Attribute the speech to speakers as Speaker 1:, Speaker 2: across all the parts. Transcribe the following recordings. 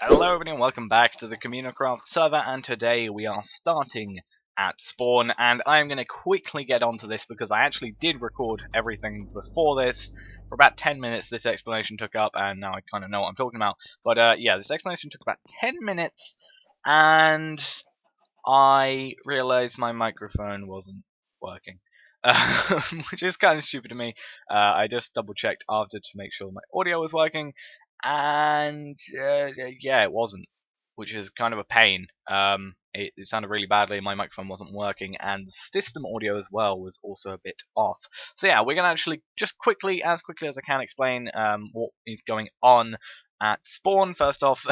Speaker 1: Hello everybody and welcome back to the Communicraft server, and today we are starting at spawn, and I'm going to quickly get onto this because I actually did record everything before this. For about 10 minutes this explanation took up, and now I kind of know what I'm talking about. But yeah, this explanation took about 10 minutes, and I realized my microphone wasn't working. Which is kind of stupid to me. I just double checked after to make sure my audio was working, and yeah, it wasn't, which is kind of a pain. It sounded really badly, my microphone wasn't working, and the system audio as well was also a bit off. So yeah, we're going to actually just as quickly as I can, explain what is going on at spawn. First off,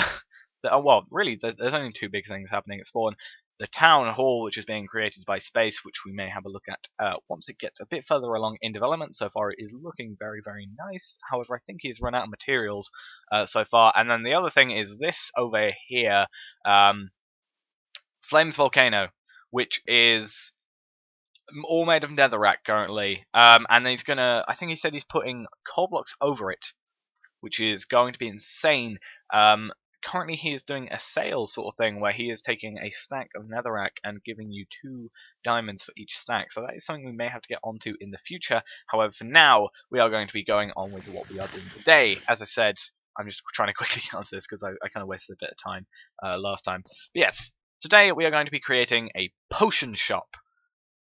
Speaker 1: well, really, there's only two big things happening at spawn. The town hall, which is being created by Space, which we may have a look at once it gets a bit further along in development. So far it is looking very, very nice. However, I think he's run out of materials so far. And then the other thing is this over here, Flames Volcano, which is all made of netherrack currently. And he's gonna, I think he said he's putting coal blocks over it, which is going to be insane. Currently he is doing a sale sort of thing where he is taking a stack of netherrack and giving you 2 diamonds for each stack. So that is something we may have to get onto in the future. However, for now, we are going to be going on with what we are doing today. As I said, I'm just trying to quickly get onto this because I kind of wasted a bit of time last time. But yes, today we are going to be creating a potion shop.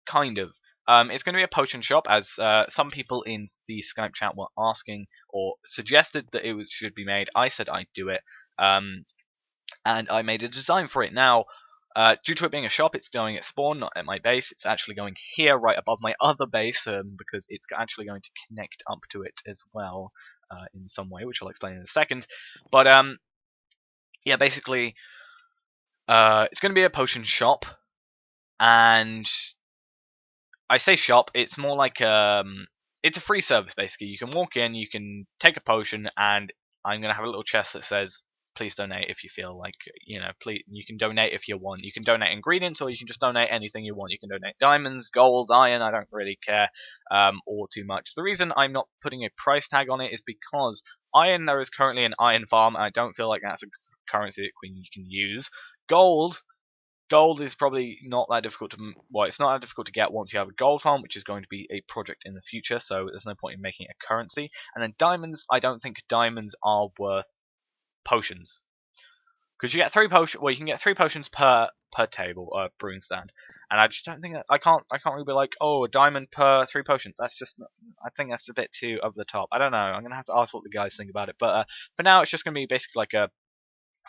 Speaker 1: Kind of. It's going to be a potion shop, as some people in the Skype chat were asking or suggested that it should be made. I said I'd do it, and I made a design for it. Now, due to it being a shop, it's going at spawn, not at my base. It's actually going here, right above my other base, because it's actually going to connect up to it as well in some way, which I'll explain in a second. But yeah, basically, it's going to be a potion shop, and I say shop, it's more like it's a free service basically. You can walk in, you can take a potion, and I'm gonna have a little chest that says, "Please donate if you feel like, please." You can donate if you want. You can donate ingredients, or you can just donate anything you want. You can donate diamonds, gold, iron. I don't really care, or too much. The reason I'm not putting a price tag on it is because iron, there is currently an iron farm, and I don't feel like that's a currency that you can use. Gold is probably not that difficult to, well, it's not that difficult to get once you have a gold farm, which is going to be a project in the future, so there's no point in making a currency. And then diamonds, I don't think diamonds are worth potions. Because you get 3 potions, well, you can get 3 potions per table, brewing stand. And I just don't think that, I can't really be like, oh, a diamond per 3 potions. That's just, I think that's a bit too over the top. I don't know, I'm going to have to ask what the guys think about it. But for now, it's just going to be basically like a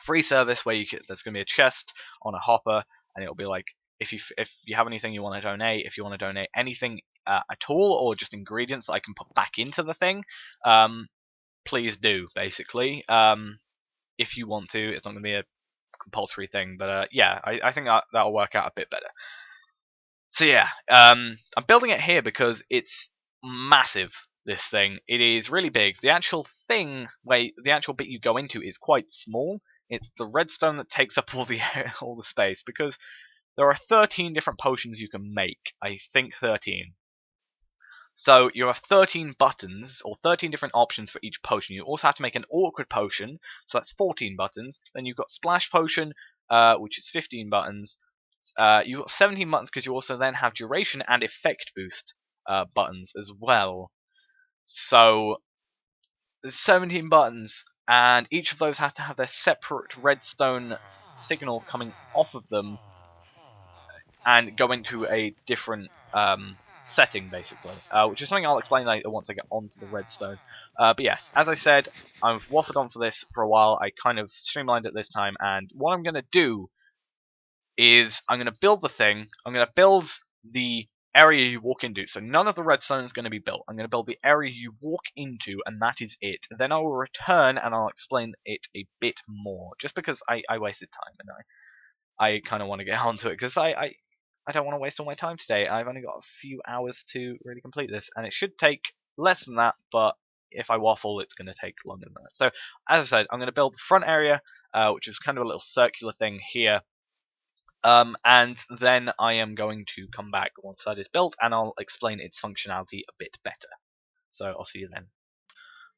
Speaker 1: free service where there's going to be a chest on a hopper, and it'll be like, if you have anything you want to donate, if you want to donate anything at all, or just ingredients that I can put back into the thing, please do, basically. If you want to, it's not going to be a compulsory thing, but yeah, I think that'll work out a bit better. So yeah, I'm building it here because it's massive. This thing, it is really big. The actual thing, the actual bit you go into is quite small. It's the redstone that takes up all the space, because there are 13 different potions you can make. I think 13. So you have 13 buttons, or 13 different options for each potion. You also have to make an awkward potion, so that's 14 buttons. Then you've got splash potion, which is 15 buttons. You've got 17 buttons because you also then have duration and effect boost buttons as well. So there's 17 buttons, and each of those have to have their separate redstone signal coming off of them and go into a different setting, basically, which is something I'll explain later once I get onto the redstone. But yes, as I said, I've waffled on for this for a while. I kind of streamlined it this time, and what I'm going to do is I'm going to build the thing. I'm going to build the area you walk into. So none of the redstone is going to be built. I'm going to build the area you walk into, and that is it. Then I will return and I'll explain it a bit more, just because I wasted time, and I kind of want to get onto it, because I don't want to waste all my time today. I've only got a few hours to really complete this, and it should take less than that, but if I waffle, it's going to take longer than that. So, as I said, I'm going to build the front area, which is kind of a little circular thing here. And then I am going to come back once that is built, and I'll explain its functionality a bit better. So I'll see you then.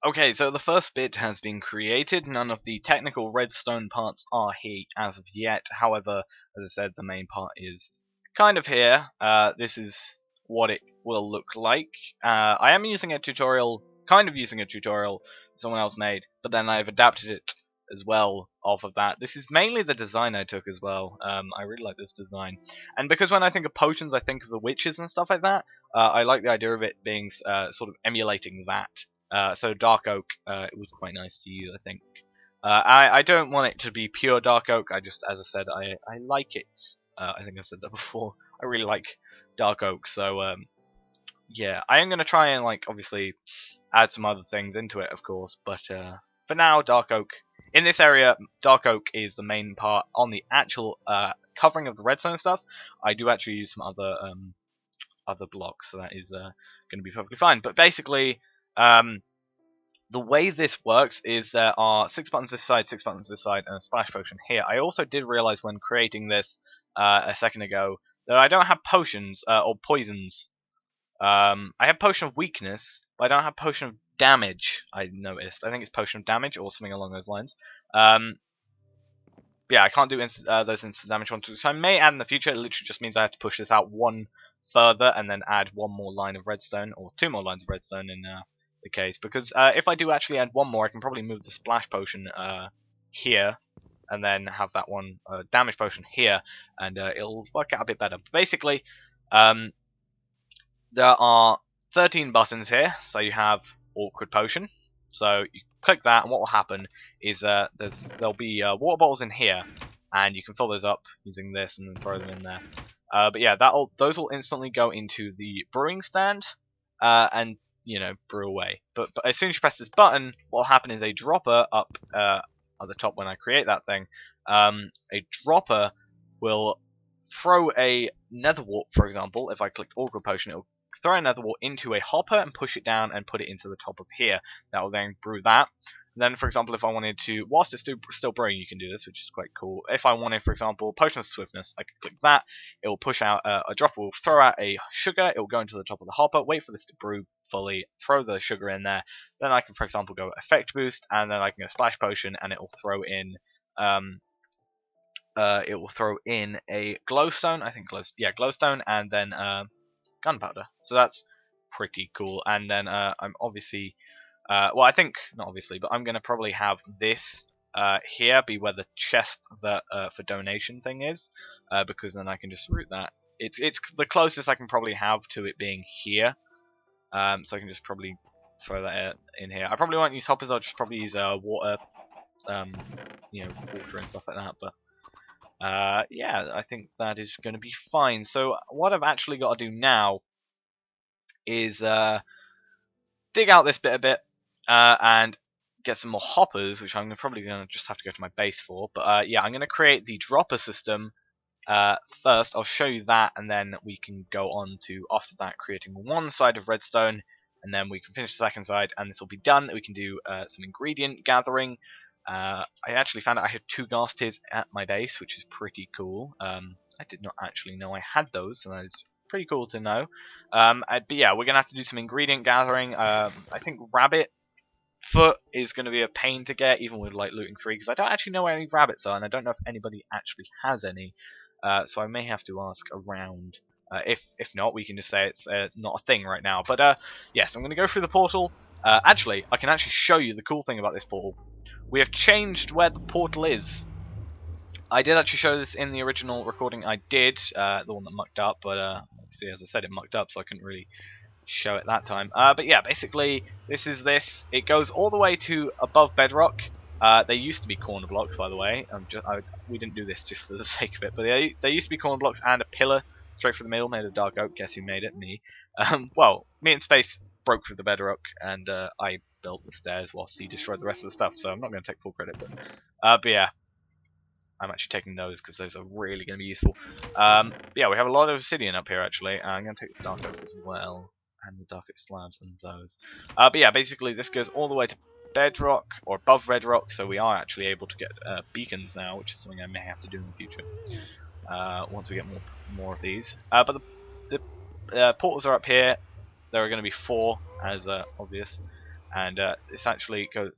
Speaker 1: Okay, so the first bit has been created. None of the technical redstone parts are here as of yet. However, as I said, the main part is kind of here. This is what it will look like. I am using a tutorial, kind of using a tutorial someone else made, but then I've adapted it as well off of that. This is mainly the design I took as well. I really like this design. And because when I think of potions, I think of the witches and stuff like that, I like the idea of it being sort of emulating that. So dark oak, it was quite nice to use, I think. I don't want it to be pure dark oak. I just, as I said, I like it. I think I've said that before. I really like dark oak. So yeah, I am gonna try and obviously add some other things into it, of course. But for now, dark oak. In this area, dark oak is the main part. On the actual covering of the redstone stuff, I do actually use some other blocks, so that is going to be perfectly fine. But basically, the way this works is there are 6 buttons this side, 6 buttons this side, and a splash potion here. I also did realize when creating this a second ago that I don't have potions or poisons. I have potion of weakness, but I don't have potion of damage. I noticed. I think it's potion of damage or something along those lines. Yeah, I can't do those instant damage ones, so I may add in the future. It literally just means I have to push this out one further and then add one more line of redstone, or 2 more lines of redstone in the case. Because if I do actually add one more, I can probably move the splash potion here, and then have that one damage potion here, and it'll work out a bit better. But basically, there are 13 buttons here, so you have awkward potion. So you click that, and what will happen is there'll be water bottles in here, and you can fill those up using this and then throw them in there. But yeah, those will instantly go into the brewing stand, and brew away. But as soon as you press this button, what will happen is a dropper up at the top when I create that thing. A dropper will throw a nether wart, for example. If I click awkward potion, it'll throw another wart into a hopper and push it down and put it into the top of here. That will then brew that. And then, for example, if I wanted to, whilst it's still brewing, you can do this, which is quite cool. If I wanted, for example, potion of swiftness, I can click that. It will push out a dropper, will throw out a sugar. It will go into the top of the hopper, wait for this to brew fully, throw the sugar in there. Then I can, for example, go effect boost, and then I can go splash potion, and it will throw in a glowstone. I think glowstone, and then gunpowder. So that's pretty cool. And then I'm obviously, well, I think not obviously, but I'm gonna probably have this here be where the chest that for donation thing is, because then I can just route that. It's the closest I can probably have to it being here. So I can just probably throw that in here. I probably won't use hoppers. I'll just probably use water, water and stuff like that. But yeah, I think that is going to be fine. So what I've actually got to do now is dig out this bit a bit and get some more hoppers, which I'm probably going to just have to go to my base for. But yeah, I'm going to create the dropper system first. I'll show you that, and then we can go on to, after that, creating one side of redstone, and then we can finish the second side, and this will be done. We can do some ingredient gathering. I actually found out I had 2 ghast tears at my base, which is pretty cool. I did not actually know I had those, so that's pretty cool to know. But yeah, we're going to have to do some ingredient gathering. I think rabbit foot is going to be a pain to get, even with looting 3, because I don't actually know where any rabbits are, and I don't know if anybody actually has any. So I may have to ask around. If not, we can just say it's not a thing right now. But yes, I'm going to go through the portal. Actually, I can actually show you the cool thing about this portal. We have changed where the portal is. I did actually show this in the original recording I did, the one that mucked up, but obviously, as I said, it mucked up, so I couldn't really show it that time. But yeah, basically, this is this. It goes all the way to above bedrock. They used to be corner blocks, by the way. We didn't do this just for the sake of it, but they used to be corner blocks and a pillar straight through the middle made of dark oak. Guess who made it? Me. Well, me and Space broke through the bedrock, and I built the stairs whilst he destroyed the rest of the stuff, so I'm not going to take full credit. But yeah, I'm actually taking those because those are really going to be useful. Yeah, we have a lot of obsidian up here, actually. I'm going to take this dark oak as well, and the dark oak slabs and those. But yeah, basically this goes all the way to bedrock, or above bedrock, so we are actually able to get beacons now, which is something I may have to do in the future once we get more of these. But the portals are up here. There are going to be 4, as obvious. and this actually goes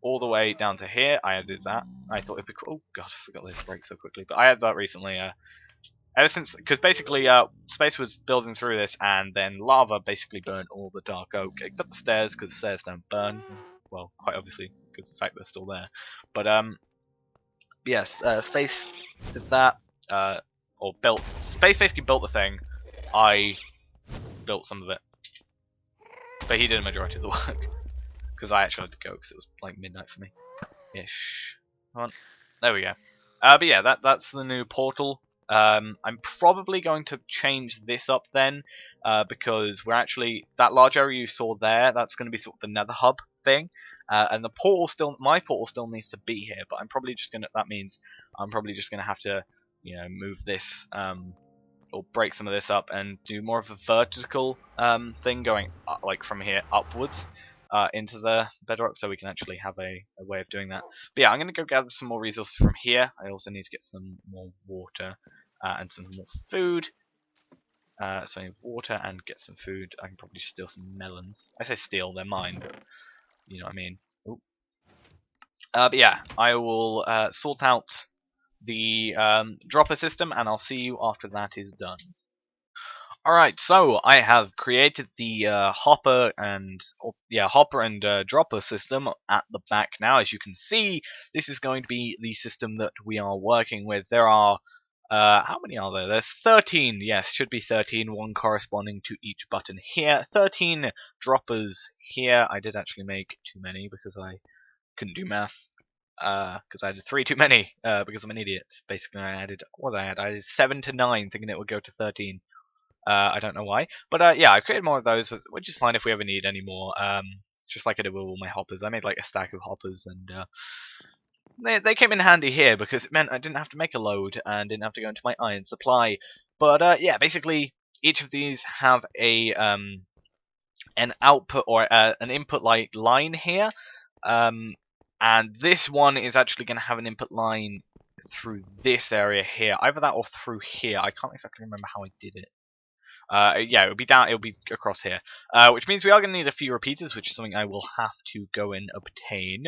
Speaker 1: all the way down to here. I added that. I thought it'd be cool. Oh god, I forgot this break so quickly. But I added that recently. Ever since, because basically, space was building through this, and then lava basically burned all the dark oak except the stairs, because the stairs don't burn. Well, quite obviously, because the fact they're still there. But yes, space did that. Or built. Space basically built the thing. I built some of it, but he did a majority of the work. Because I actually had to go because it was like midnight for me. Ish. Come on. There we go. But yeah, that's the new portal. I'm probably going to change this up then, because we're actually, that large area you saw there, that's going to be sort of the nether hub thing. And the portal still, my portal still needs to be here, but I'm probably just gonna, that means I'm probably just gonna have to, you know, move this, or break some of this up and do more of a vertical thing going like from here upwards. Into the bedrock, so we can actually have a way of doing that. But yeah, I'm going to go gather some more resources from here. I also need to get some more water and some more food. So I need water and get some food. I can probably steal some melons. I say steal, they're mine, but you know what I mean. Ooh. But yeah, I will sort out the dropper system, and I'll see you after that is done. Alright, so I have created the hopper and dropper system at the back now. As you can see, this is going to be the system that we are working with. There are, how many are there? There's 13, yes, should be 13, one corresponding to each button here. 13 droppers here. I did actually make too many because I couldn't do math. Because I added 3 too many, because I'm an idiot. Basically, I added 7 to 9, thinking it would go to 13. I don't know why, but yeah, I created more of those, which is fine if we ever need any more. Just like I did with all my hoppers, I made like a stack of hoppers, and they came in handy here because it meant I didn't have to make a load and didn't have to go into my iron supply. But yeah, basically each of these have a an output or an input like line here, and this one is actually going to have an input line through this area here, either that or through here. I can't exactly remember how I did it. Yeah, it'll be across here, which means we are going to need a few repeaters, which is something I will have to go and obtain,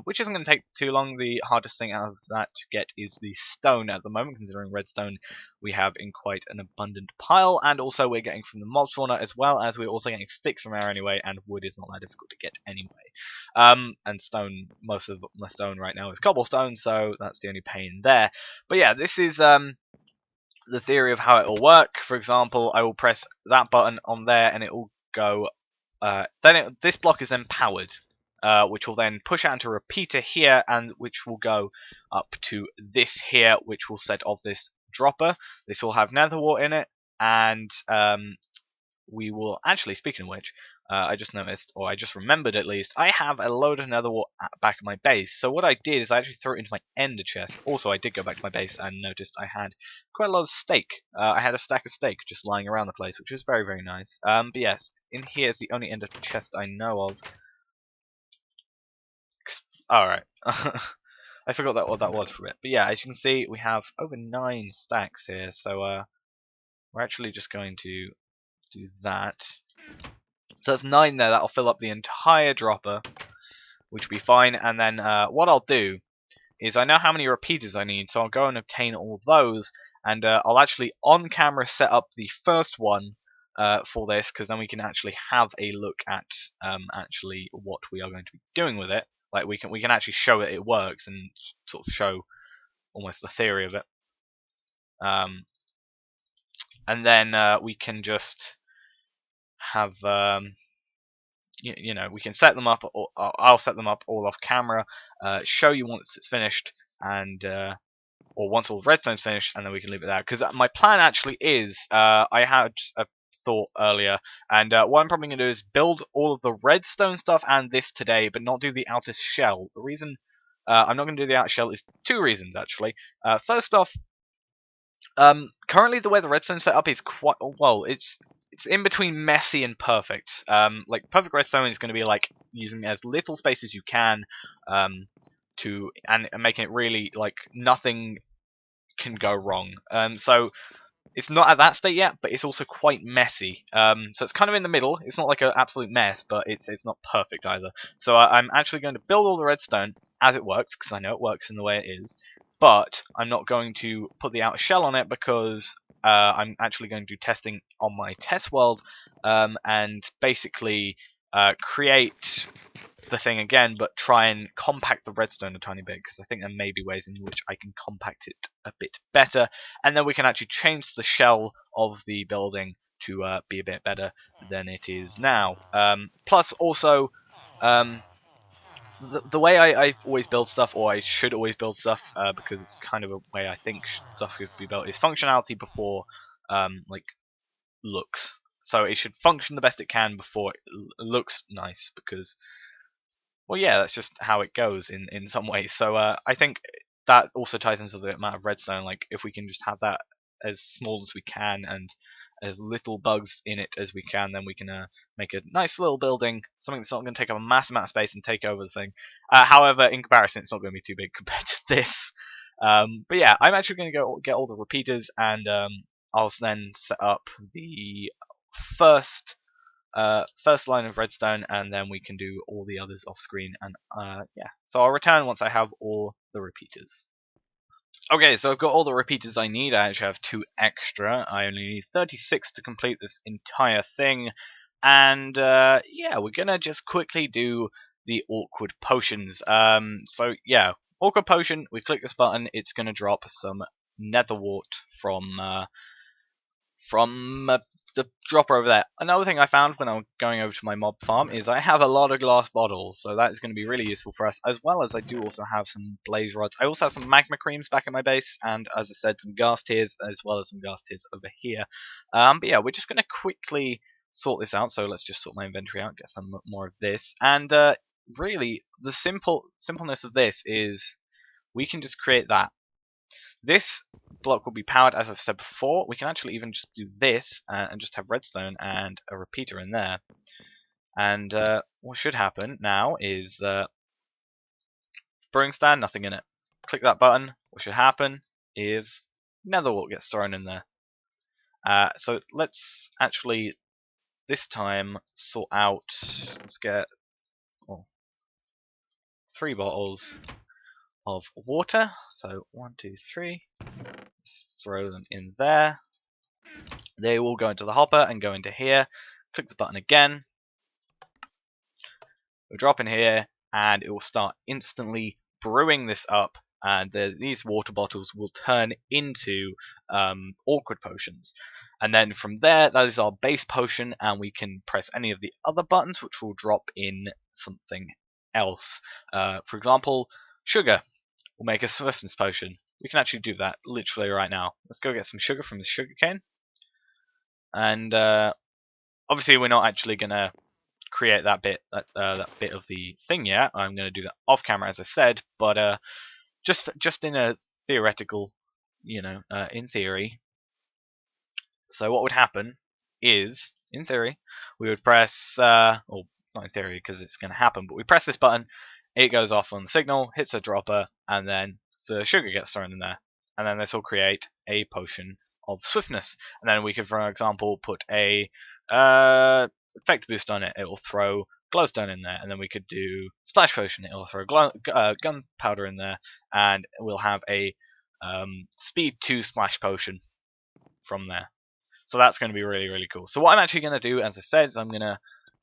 Speaker 1: which isn't going to take too long. The hardest thing out of that to get is the stone at the moment, considering redstone we have in quite an abundant pile, and also we're getting from the mob spawner, as well as we're also getting sticks from there anyway, and wood is not that difficult to get anyway. And stone, most of my stone right now is cobblestone, so that's the only pain there. But yeah, this is the theory of how it will work. For example, I will press that button on there and it will go, this block is then powered, which will then push out into a repeater here, and which will go up to this here, which will set off this dropper. This will have nether wart in it, and we will actually, speaking of which, I just noticed, or I just remembered at least, I have a load of nether wart at the back of my base. So what I did is I actually threw it into my ender chest. Also, I did go back to my base and noticed I had quite a lot of steak. I had a stack of steak just lying around the place, which was very, very nice. But yes, in here is the only ender chest I know of. Alright. I forgot what that was for a bit. But yeah, as you can see, we have over 9 stacks here. So we're actually just going to do that. So that's 9 there. That'll fill up the entire dropper, which will be fine. And then what I'll do is I know how many repeaters I need, so I'll go and obtain all of those, and I'll actually on camera set up the first one for this, because then we can actually have a look at actually what we are going to be doing with it. Like we can actually show it works and sort of show almost the theory of it. And then we can just have you know, we can set them up, or I'll set them up all off camera, show you once it's finished, and or once all the redstone's finished, and then we can leave it there. Because my plan actually is, I had a thought earlier, and what I'm probably going to do is build all of the redstone stuff and this today, but not do the outer shell. The reason I'm not going to do the outer shell is 2 reasons actually. First off, currently the way the redstone's set up is quite well. It's in between messy and perfect. Like perfect redstone is going to be like using as little space as you can, and making it really like nothing can go wrong. So it's not at that state yet, but it's also quite messy. So it's kind of in the middle. It's not like an absolute mess, but it's not perfect either. So I'm actually going to build all the redstone as it works, because I know it works in the way it is. But I'm not going to put the outer shell on it because I'm actually going to do testing on my test world, and basically create the thing again, but try and compact the redstone a tiny bit, because I think there may be ways in which I can compact it a bit better, and then we can actually change the shell of the building to be a bit better than it is now. Plus, also, the way I always build stuff, or I should always build stuff, because it's kind of a way I think stuff should be built, is functionality before like looks. So it should function the best it can before it looks nice, because, well, yeah, that's just how it goes in some ways. So I think that also ties into the amount of redstone. Like, if we can just have that as small as we can and as little bugs in it as we can, then we can make a nice little building, something that's not going to take up a massive amount of space and take over the thing. However, in comparison, it's not going to be too big compared to this. But yeah, I'm actually going to go get all the repeaters, and I'll then set up the first line of redstone, and then we can do all the others off screen. And yeah, so I'll return once I have all the repeaters. Okay, so I've got all the repeaters I need. I actually have 2 extra. I only need 36 to complete this entire thing. And yeah, we're gonna just quickly do the awkward potions. So yeah, awkward potion. We click this button. It's gonna drop some nether wart from the dropper over there. Another thing I found when I'm going over to my mob farm is I have a lot of glass bottles, so that is going to be really useful for us, as well as I do also have some blaze rods. I also have some magma creams back at my base, and as I said, some gas tiers, as well as some gas tiers over here. But yeah, we're just going to quickly sort this out, so let's just sort my inventory out, get some more of this. And really, the simpleness of this is we can just create that. This block will be powered, as I've said before. We can actually even just do this and just have redstone and a repeater in there. And what should happen now is brewing stand, nothing in it. Click that button. What should happen is nether wart gets thrown in there. So let's actually this time sort out. Let's get 3 bottles of water. So 1, 2, 3. Just throw them in there. They will go into the hopper and go into here. Click the button again. We'll drop in here, and it will start instantly brewing this up. And these water bottles will turn into awkward potions. And then from there, that is our base potion, and we can press any of the other buttons, which will drop in something else. For example, sugar will make a swiftness potion. We can actually do that literally right now. Let's go get some sugar from the sugar cane. And obviously, we're not actually gonna create that bit of the thing yet. I'm gonna do that off camera, as I said. But just in a theoretical, in theory. So what would happen is, in theory, we would press, or not in theory because it's gonna happen, but we press this button. It goes off on the signal, hits a dropper, and then the sugar gets thrown in there. And then this will create a potion of swiftness. And then we could, for example, put a effect boost on it. It will throw glowstone in there. And then we could do splash potion. It will throw gunpowder in there. And we'll have a speed 2 splash potion from there. So that's going to be really, really cool. So what I'm actually going to do, as I said, is I'm going to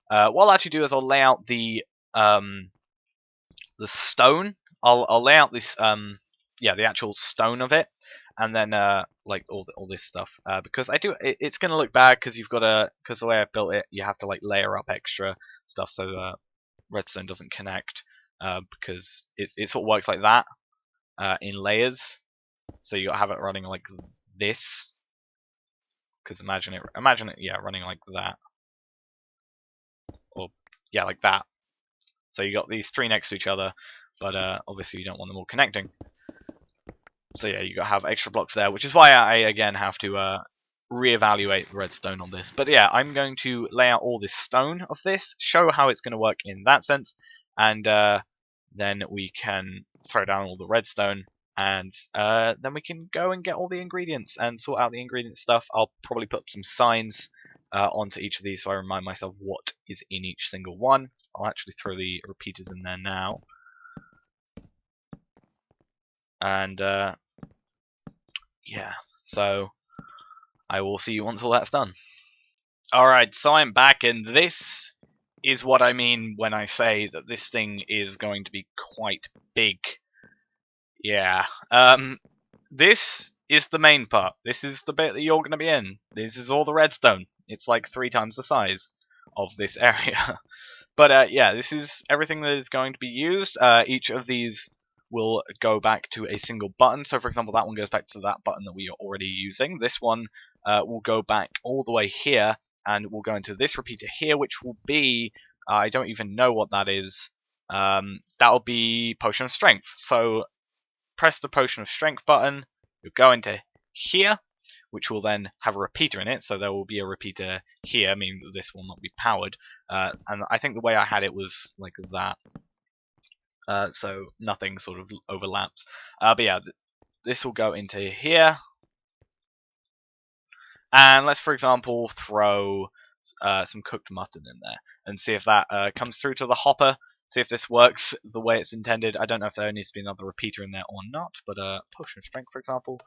Speaker 1: what I'll actually do is I'll lay out the stone. I'll lay out this the actual stone of it, and then like all this stuff, because it's gonna look bad because because the way I built it, you have to like layer up extra stuff so redstone doesn't connect, because it sort of works like that in layers. So you gotta have it running like this, because imagine it running like that, or like that. So you got these 3 next to each other, but obviously you don't want them all connecting. So yeah, you gotta have extra blocks there, which is why I again have to reevaluate the redstone on this. But yeah, I'm going to lay out all this stone of this, show how it's going to work in that sense, and then we can throw down all the redstone and then we can go and get all the ingredients and sort out the ingredient stuff. I'll probably put some signs onto each of these so I remind myself what is in each single one. I'll actually throw the repeaters in there now. And yeah, so I will see you once all that's done. Alright, so I'm back, and this is what I mean when I say that this thing is going to be quite big. Yeah. This is the main part. This is the bit that you're going to be in. This is all the redstone. It's like 3 times the size of this area. But yeah, this is everything that is going to be used. Each of these will go back to a single button. So for example, that one goes back to that button that we are already using. This one will go back all the way here, and we'll go into this repeater here, which will be, I don't even know what that is. That'll be Potion of Strength. So press the Potion of Strength button, you'll go into here, which will then have a repeater in it, so there will be a repeater here, meaning that this will not be powered. And I think the way I had it was like that, so nothing sort of overlaps. But yeah, this will go into here. And let's, for example, throw some cooked mutton in there and see if that comes through to the hopper. See if this works the way it's intended. I don't know if there needs to be another repeater in there or not, but Potion of Strength, for example.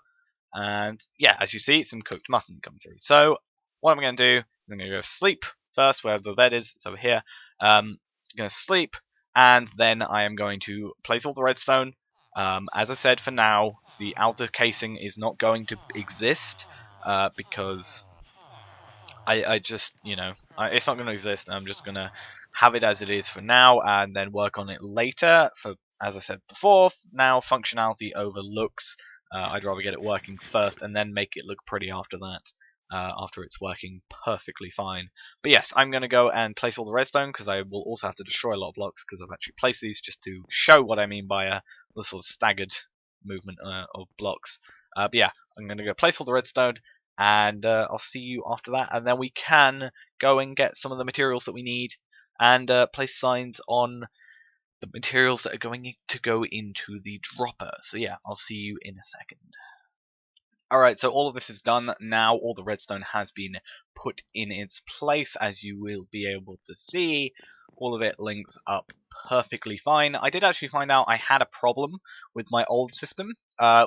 Speaker 1: And yeah, as you see, some cooked mutton come through. So what I'm going to do is I'm going to go sleep first, wherever the bed is. It's over here. I'm going to sleep, and then I am going to place all the redstone. As I said, for now, the outer casing is not going to exist because I just, you know, it's not going to exist. I'm just going to have it as it is for now and then work on it later. For, as I said before, now functionality over looks. I'd rather get it working first and then make it look pretty after that, after it's working perfectly fine. But yes, I'm going to go and place all the redstone because I will also have to destroy a lot of blocks because I've actually placed these just to show what I mean by the sort of staggered movement of blocks. But yeah, I'm going to go place all the redstone, and I'll see you after that, and then we can go and get some of the materials that we need and place signs on the materials that are going to go into the dropper. So yeah, I'll see you in a second. Alright, so all of this is done now. All the redstone has been put in its place, as you will be able to see. All of it links up perfectly fine. I did actually find out I had a problem with my old system,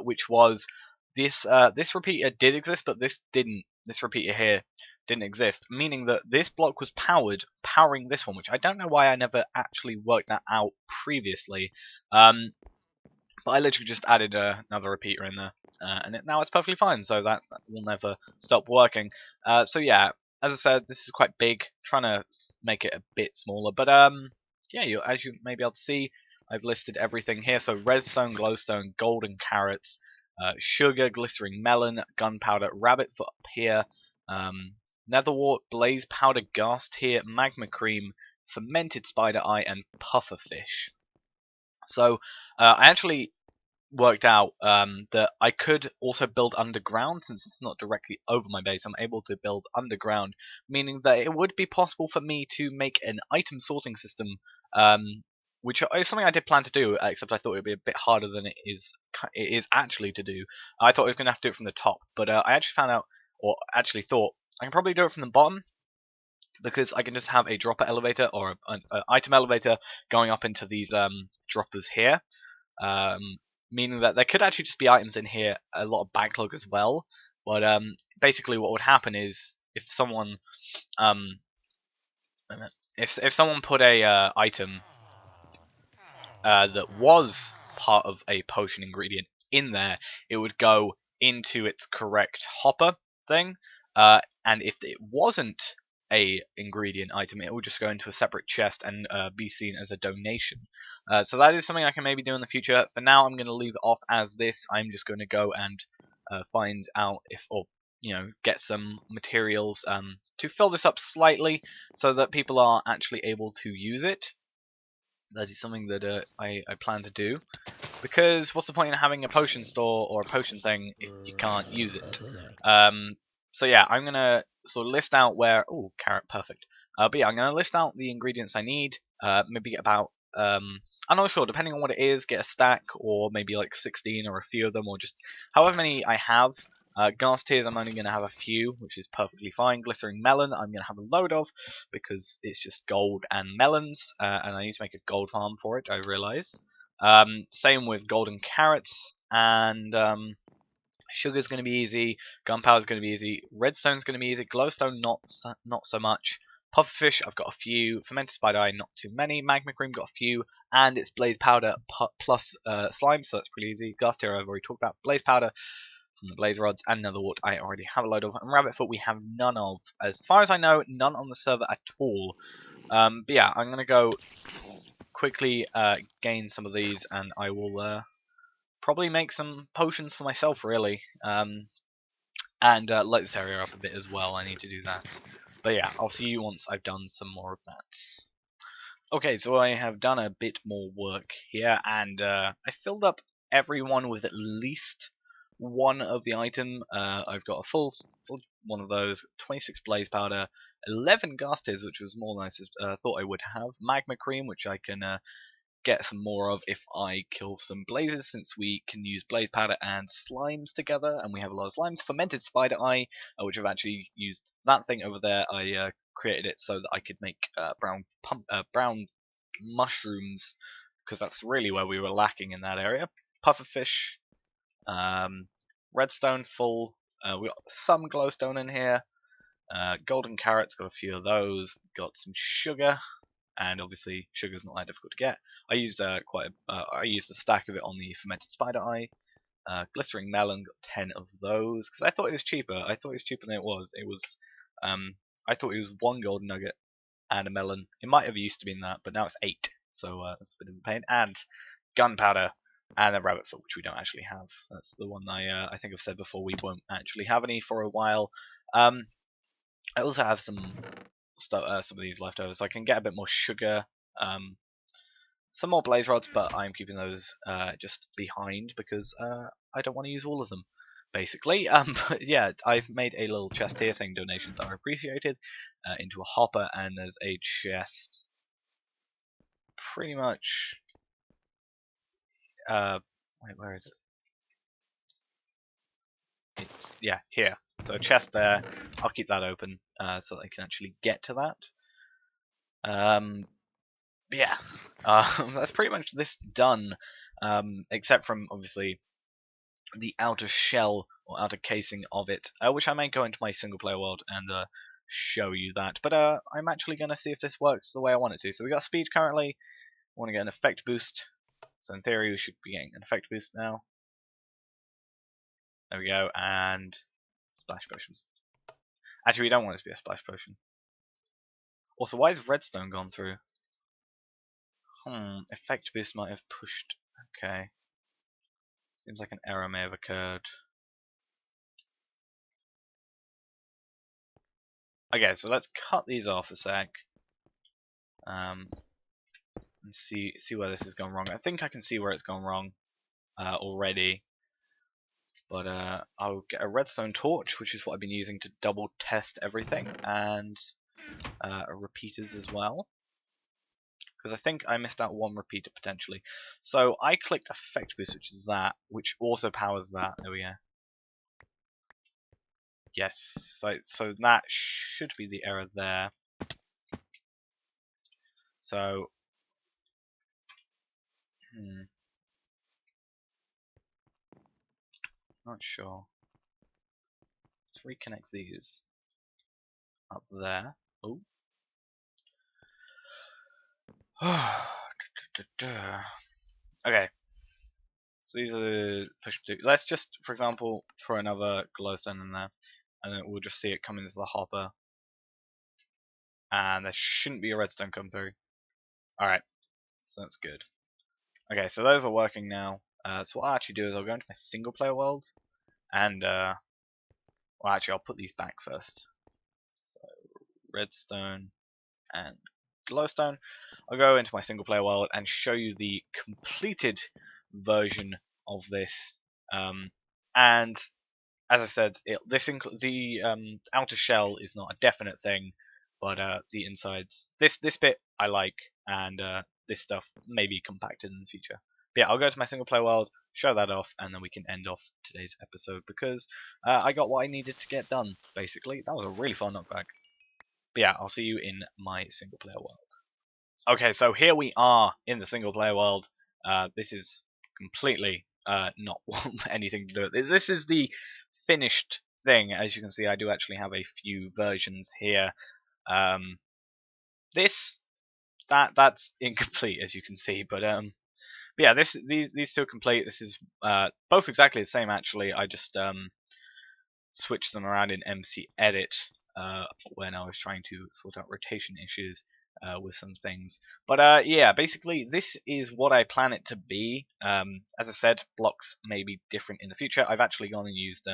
Speaker 1: which was this repeater did exist, but this didn't. This repeater here didn't exist, meaning that this block was powering this one, which I don't know why I never actually worked that out previously. But I literally just added another repeater in there, and now it's perfectly fine, so that will never stop working. So yeah, as I said, this is quite big, trying to make it a bit smaller, but yeah, as you may be able to see, I've listed everything here. So redstone, glowstone, golden carrots, sugar, glistering melon, gunpowder, rabbit foot up here, netherwort, blaze powder, ghast here, magma cream, fermented spider eye, and pufferfish. So I actually worked out that I could also build underground. Since it's not directly over my base, I'm able to build underground, meaning that it would be possible for me to make an item sorting system, which is something I did plan to do, except I thought it would be a bit harder than it is actually to do. I thought I was going to have to do it from the top, but I actually found out, or actually thought, I can probably do it from the bottom, because I can just have a dropper elevator or an item elevator going up into these droppers here, meaning that there could actually just be items in here, a lot of backlog as well. But basically, what would happen is if someone if someone put a item that was part of a potion ingredient in there, it would go into its correct hopper thing, and if it wasn't a ingredient item, it will just go into a separate chest and be seen as a donation. So that is something I can maybe do in the future. For now, I'm going to leave it off as this. I'm just going to go and find out if, or get some materials to fill this up slightly so that people are actually able to use it. That is something that I plan to do, because what's the point in having a potion store or a potion thing if you can't use it? So yeah, I'm gonna sort of list out where. Oh, carrot, perfect. But yeah, I'm gonna list out the ingredients I need. Maybe about I'm not sure, depending on what it is, get a stack, or maybe like 16 or a few of them, or just however many I have. Gas tears, I'm only going to have a few, which is perfectly fine. Glittering melon, I'm going to have a load of, because it's just gold and melons, and I need to make a gold farm for it, I realise. Same with golden carrots, and sugar's going to be easy, gunpowder's going to be easy, redstone's going to be easy, glowstone not so much. Pufferfish, I've got a few. Fermented spider eye, not too many. Magma cream, got a few. And it's blaze powder plus slime, so that's pretty easy. Gas tier, I've already talked about. Blaze powder from the blaze rods and netherwort, I already have a load of. And rabbit foot, we have none of. As far as I know, none on the server at all. But yeah, I'm going to go quickly gain some of these, and I will probably make some potions for myself, really. And light this area up a bit as well. I need to do that. But yeah, I'll see you once I've done some more of that. Okay, so I have done a bit more work here, and I filled up everyone with at least one of the item. I've got a full one of those, 26 blaze powder, 11 gas tears, which was more than I thought I would have, magma cream, which I can get some more of if I kill some blazes, since we can use blaze powder and slimes together, and we have a lot of slimes. Fermented spider eye, which I've actually used that thing over there. I created it so that I could make brown mushrooms, because that's really where we were lacking in that area. Pufferfish, redstone full. We got some glowstone in here. Golden carrots, got a few of those. Got some sugar. And obviously, sugar's not that difficult to get. I used I used a stack of it on the fermented spider eye. Glittering melon, got 10 of those because I thought it was cheaper. I thought it was cheaper than it was. I thought it was 1 golden nugget and a melon. It might have used to be in that, but now it's 8, so it's a bit of a pain. And gunpowder and a rabbit foot, which we don't actually have. That's the one I think I've said before. We won't actually have any for a while. I also have some of these left over, so I can get a bit more sugar, some more blaze rods, but I'm keeping those just behind because I don't want to use all of them, basically. But yeah, I've made a little chest here saying donations are appreciated into a hopper, and there's a chest pretty much. Wait, where is it? It's here. So a chest there. I'll keep that open so that I can actually get to that. But yeah, that's pretty much this done, except from obviously the outer shell or outer casing of it, which I may go into my single player world and show you that. But I'm actually going to see if this works the way I want it to. So we got speed currently. I want to get an effect boost. So in theory, we should be getting an effect boost now. There we go, and splash potions. Actually, we don't want this to be a splash potion. Also, why is redstone gone through? Effect boost might have pushed. Okay. Seems like an error may have occurred. Okay, so let's cut these off a sec. And see where this has gone wrong. I think I can see where it's gone wrong already. But I'll get a redstone torch, which is what I've been using to double test everything, and repeaters as well. Because I think I missed out 1 repeater potentially. So I clicked effect boost, which is that, which also powers that. There we go. Yes, so that should be the error there. So, not sure. Let's reconnect these up there. Oh. Okay. So these are push to. Let's just, for example, throw another glowstone in there, and then we'll just see it come into the hopper. And there shouldn't be a redstone come through. Alright, so that's good. Okay, so those are working now. So what I'll actually do is I'll go into my single player world, and well, actually I'll put these back first. So redstone and glowstone. I'll go into my single player world and show you the completed version of this. And as I said, the outer shell is not a definite thing, but the insides, this bit I like, and this stuff may be compacted in the future. But yeah, I'll go to my single player world, show that off, and then we can end off today's episode because I got what I needed to get done, basically. That was a really fun knockback. But yeah, I'll see you in my single player world. Okay, so here we are in the single player world. This is completely not anything to do with it. This is the finished thing. As you can see, I do actually have a few versions here. That's incomplete, as you can see, but yeah, these two are complete. This is both exactly the same actually. I just switched them around in MC Edit when I was trying to sort out rotation issues with some things. But yeah, basically this is what I plan it to be. As I said, blocks may be different in the future. I've actually gone and used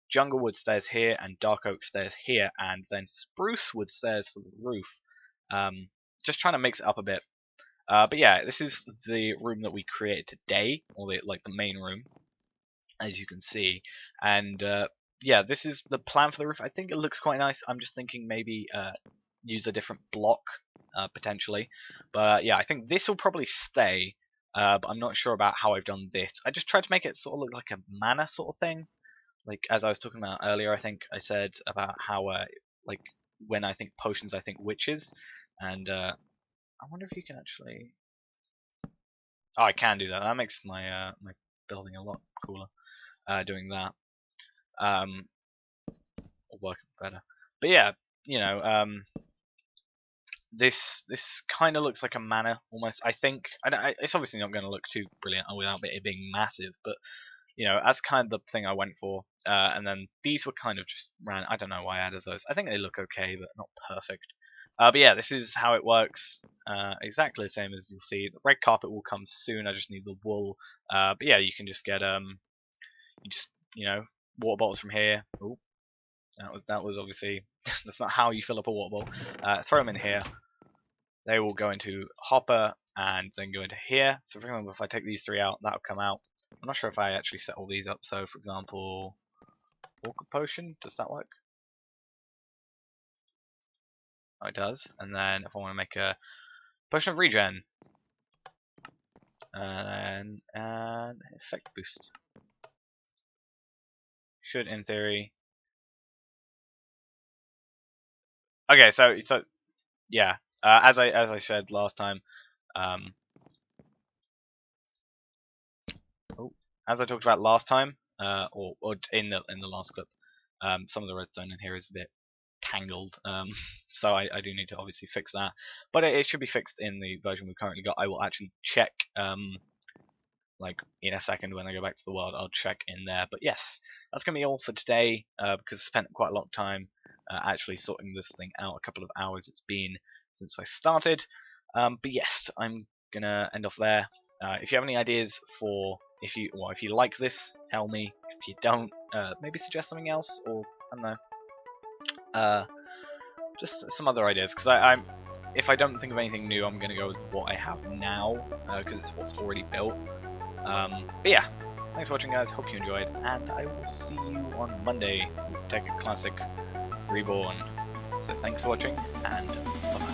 Speaker 1: jungle wood stairs here and dark oak stairs here, and then spruce wood stairs for the roof. Just trying to mix it up a bit. But yeah, this is the room that we created today, or the main room, as you can see. And yeah, this is the plan for the roof. I think it looks quite nice. I'm just thinking maybe use a different block potentially. But yeah, I think this will probably stay. But I'm not sure about how I've done this. I just tried to make it sort of look like a mana sort of thing. Like as I was talking about earlier, I think I said about how like when I think potions, I think witches. And I wonder if you can actually. Oh, I can do that. That makes my my building a lot cooler. Doing that, will work better. But yeah, you know, this kind of looks like a manor almost. I think it's obviously not going to look too brilliant without it being massive, but you know, as kind of the thing I went for. And then these were kind of just ran. I don't know why I added those. I think they look okay, but not perfect. But yeah, this is how it works. Exactly the same as you'll see. The red carpet will come soon. I just need the wool. But yeah, you can just get you know, water bottles from here. Ooh, that was obviously that's not how you fill up a water bottle. Throw them in here. They will go into hopper and then go into here. So for example, if I take these three out, that'll come out. I'm not sure if I actually set all these up. So for example, orchid potion, does that work? Oh, it does. And then if I want to make a potion of regen, and effect boost, should in theory. Okay, so yeah, as I said last time, as I talked about last time, or in the last clip, some of the redstone in here is a bit tangled, so I do need to obviously fix that, but it should be fixed in the version we've currently got. I will actually check like in a second when I go back to the world. I'll check in there. But yes, that's gonna be all for today, because I spent quite a lot of time actually sorting this thing out. A couple of hours it's been since I started, but yes, I'm gonna end off there. If you have any ideas for if you like this, tell me. If you don't, maybe suggest something else, or I don't know, just some other ideas, because I'm if I don't think of anything new, I'm gonna go with what I have now, because it's what's already built. But yeah, thanks for watching, guys. Hope you enjoyed, and I will see you on Monday with Tech Classic Reborn. So thanks for watching, and bye.